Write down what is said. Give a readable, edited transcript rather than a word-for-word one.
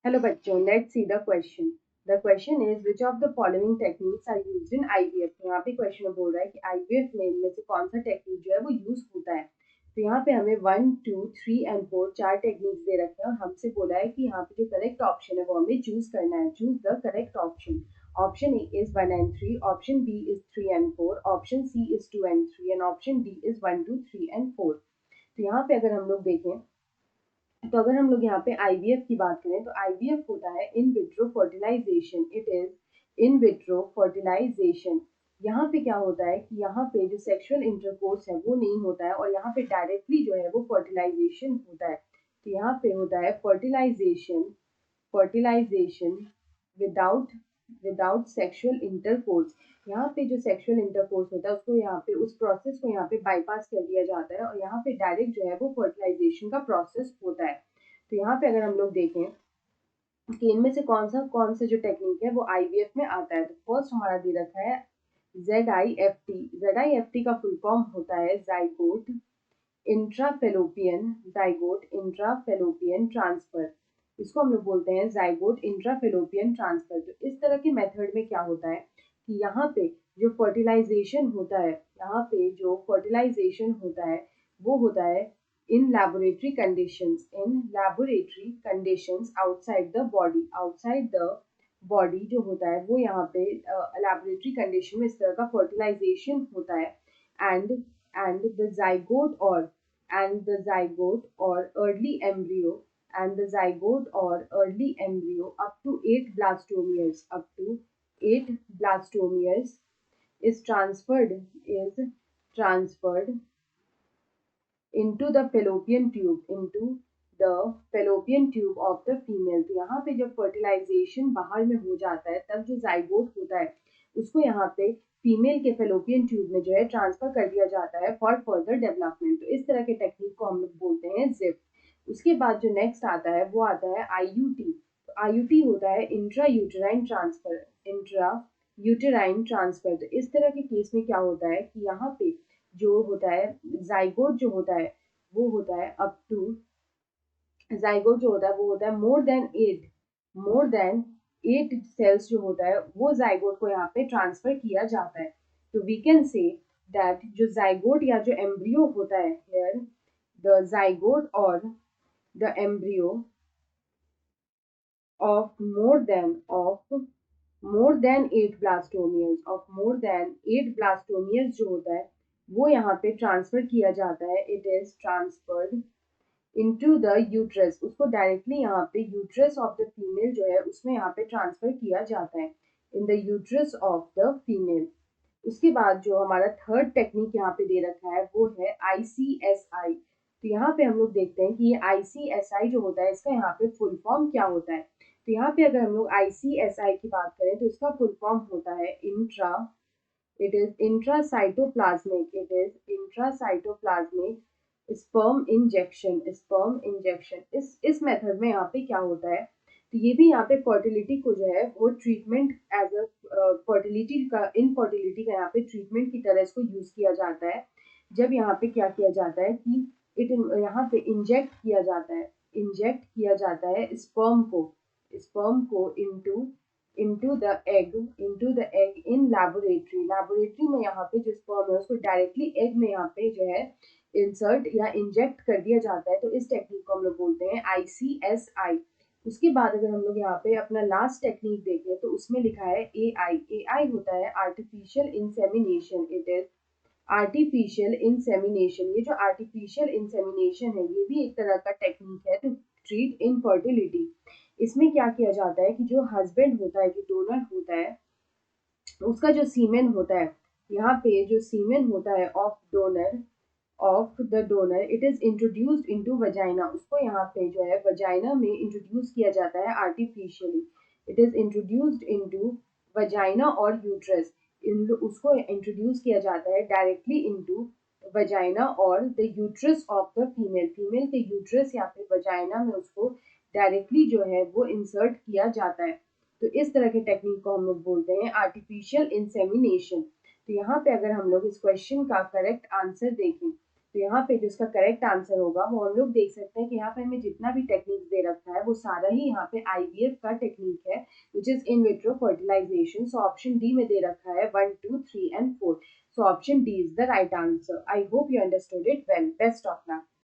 Hello बच्चों, let's see the question. The question is which of the following techniques are used in IVF. तो यहाँ पे question बोल रहा है कि आईवीएफ में इनमें से कौन सा टेक्निक जो है वो यूज होता है। तो यहाँ पे हमें 1, 2, 3 एंड 4 चार टेक्निक्स दे रखे हैं और हमसे बोला है कि यहाँ पे जो करेक्ट ऑप्शन है वो हमें चूज करना है। Choose the correct option. Option A is 1 and 3, option B is 3 and 4, option C is 2 and 3 and option D is 1, 2, 3 and 4। तो यहाँ पे अगर हम लोग देखें तो अगर हम लोग यहाँ पे आईवीएफ की बात करें तो आईवीएफ होता है in vitro fertilization. It is in vitro fertilization. यहाँ पे क्या होता है कि यहाँ पे जो सेक्सुअल इंटरकोर्स है वो नहीं होता है और यहाँ पे डायरेक्टली जो है वो फर्टिलाइजेशन होता है। तो यहाँ पे होता है fertilization fertilization without without sexual intercourse. यहाँ पे जो सेक्सुअल इंटरकोर्स होता है उसको यहाँ पे उस प्रोसेस को यहाँ पे बाईपास कर दिया जाता है और यहाँ पे डायरेक्ट जो है वो फर्टिलाइजेशन का प्रोसेस होता है। तो यहाँ पे अगर हम लोग देखें कि इनमें से कौन सा जो टेक्निक है वो आईवीएफ में आता है, तो फर्स्ट हमारा दे रखा है ZIFT। ZIFT का फुल फॉर्म होता है जाइगोट इंट्राफेलोपियन ट्रांसफर। इसको हम लोग बोलते हैं जाइगोट इंट्राफेलोपियन ट्रांसफर। तो इस तरह के मेथड में क्या होता है कि यहाँ पे जो फर्टिलाइजेशन होता है वो होता है इन laboratory conditions outside the body जो होता है वो यहाँ पे laboratory condition में इस तरह का fertilization होता है। and the zygote or early embryo up to 8 blastomeres is transferred into the fallopian tube of the female। तो यहाँ पे जब फर्टिलाइजेशन बाहर में हो जाता है तब जो जाइगोट होता है उसको यहाँ पे फीमेल के फेलोपियन ट्यूब में जो है ट्रांसफर कर दिया जाता है फॉर फर्दर डेवलपमेंट। तो इस तरह के टेक्निक को हम लोग बोलते हैं जिप। उसके बाद जो नेक्स्ट आता है वो आता है आईयूटी। तो आईयूटी होता है इंट्रा यूटेराइन ट्रांसफर। तो इस तरह के केस में क्या होता है कि यहाँ पे जो होता है जाइगोट जो होता है वो होता है मोर देन 8 सेल्स जो होता है वो जाइगोट को यहाँ पे ट्रांसफर किया जाता है। तो वी कैन से दैट जो जाइगोट या जो एम्ब्रियो होता है हियर द जाइगोट और the embryo of more than 8 blastomeres जो होता है वो यहाँ पे ट्रांसफर किया जाता है। It is transferred into the uterus. उसको डायरेक्टली यहाँ पे यूट्रस ऑफ द फीमेल जो है उसमें यहाँ पे ट्रांसफर किया जाता है in the uterus of the female. उसके बाद जो हमारा थर्ड टेक्निक यहाँ पे दे रखा है वो है ICSI। तो यहाँ पे हम लोग देखते हैं कि ये ICSI जो होता है इसका यहाँ पे फुल फॉर्म क्या होता है। तो यहाँ पे अगर हम लोग ICSI की बात करें तो इसका फुल फॉर्म होता है इंट्रासाइटोप्लाज्मिक स्पर्म इंजेक्शन। इस मेथड में यहाँ पे क्या होता है तो ये भी यहाँ पे फर्टिलिटी को जो है वो ट्रीटमेंट एज अ इनफर्टिलिटी का यहाँ पे ट्रीटमेंट की तरह इसको यूज किया जाता है। जब यहाँ पे क्या किया जाता है कि यहाँ पे इंजेक्ट किया जाता है स्पर्म को into the egg in laboratory में यहाँ पे जो स्पर्म है उसको डायरेक्टली एग में यहाँ पे जो है इंसर्ट या इंजेक्ट कर दिया जाता है। तो इस टेक्निक को हम लोग बोलते हैं ICSI। उसके बाद अगर हम लोग यहाँ पे अपना लास्ट टेक्निक देखें तो उसमें लिखा है AI होता है artificial insemination. It is artificial insemination. ये जो आर्टिफिशियल इंसेमिनेशन है ये भी एक तरह का टेक्निक है टू ट्रीट इनफर्टिलिटी। इसमें क्या किया जाता है कि जो हस्बैंड होता है, जो डोनर होता है, उसका जो सीमेन होता है, यहाँ पे जो सीमेन होता है of the donor it is introduced into vagina. उसको यहाँ पे जो है वजाइना में इंट्रोड्यूस किया जाता है artificially. It is introduced into vagina और यूट्रस। उसको इंट्रोड्यूस किया जाता है डायरेक्टली इनटू वजाइना और the uterus of the female के यूट्रस या फिर वजाइना में उसको डायरेक्टली जो है वो इंसर्ट किया जाता है। तो इस तरह के टेक्निक को हम लोग बोलते हैं आर्टिफिशियल इंसेमिनेशन। तो यहाँ पे अगर हम लोग इस क्वेश्चन का करेक्ट आंसर देखें तो यहाँ पे जो इसका करेक्ट आंसर होगा वो हम लोग देख सकते हैं कि यहाँ पे हमें जितना भी टेक्निक दे रखा है वो सारा ही यहाँ पे आईवीएफ का टेक्निक है, which is in vitro fertilization. So option D में दे रखा है 1, 2, 3 and 4। So option D is the right answer. I hope you understood it well. Best of luck.